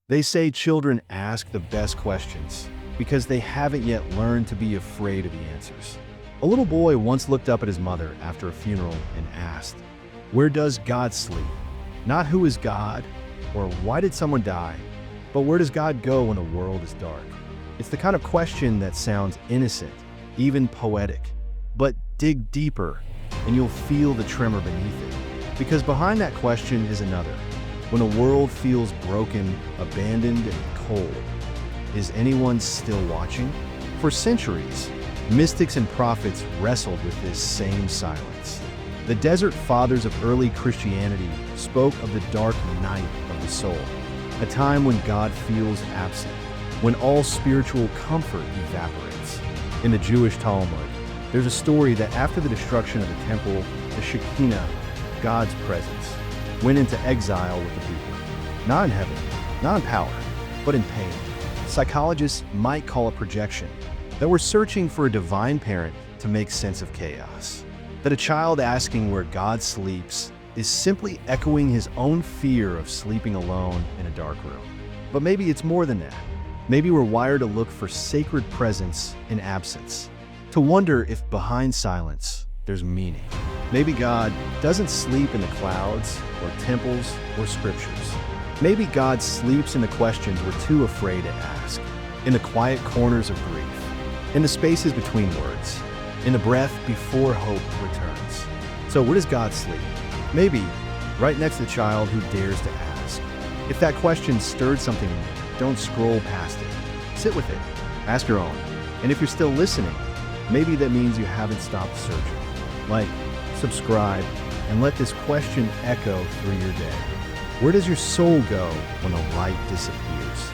They say children ask the best questions because they haven't yet learned to be afraid of the answers. A little boy once looked up at his mother after a funeral and asked, "Where does God sleep?" Not who is God or why did someone die, but where does God go when the world is dark? It's the kind of question that sounds innocent, even poetic. But dig deeper and you'll feel the tremor beneath it. Because behind that question is another. When a world feels broken, abandoned, and cold, is anyone still watching? For centuries, mystics and prophets wrestled with this same silence. The desert fathers of early Christianity spoke of the dark night of the soul, a time when God feels absent, when all spiritual comfort evaporates. In the Jewish Talmud, there's a story that after the destruction of the temple, the Shekhinah, God's presence, went into exile with the people. Not in heaven, not in power, but in pain. Psychologists might call it projection, that we're searching for a divine parent to make sense of chaos. That a child asking where God sleeps is simply echoing his own fear of sleeping alone in a dark room. But maybe it's more than that. Maybe we're wired to look for sacred presence in absence, to wonder if behind silence there's meaning. Maybe God doesn't sleep in the clouds or temples or scriptures. Maybe God sleeps in the questions we're too afraid to ask, in the quiet corners of grief, in the spaces between words, in the breath before hope returns. So where does God sleep? Maybe right next to the child who dares to ask. If that question stirred something in you, don't scroll past it. Sit with it. Ask your own. And if you're still listening, maybe that means you haven't stopped searching. Like, subscribe, and let this question echo through your day. Where does your soul go when the light disappears?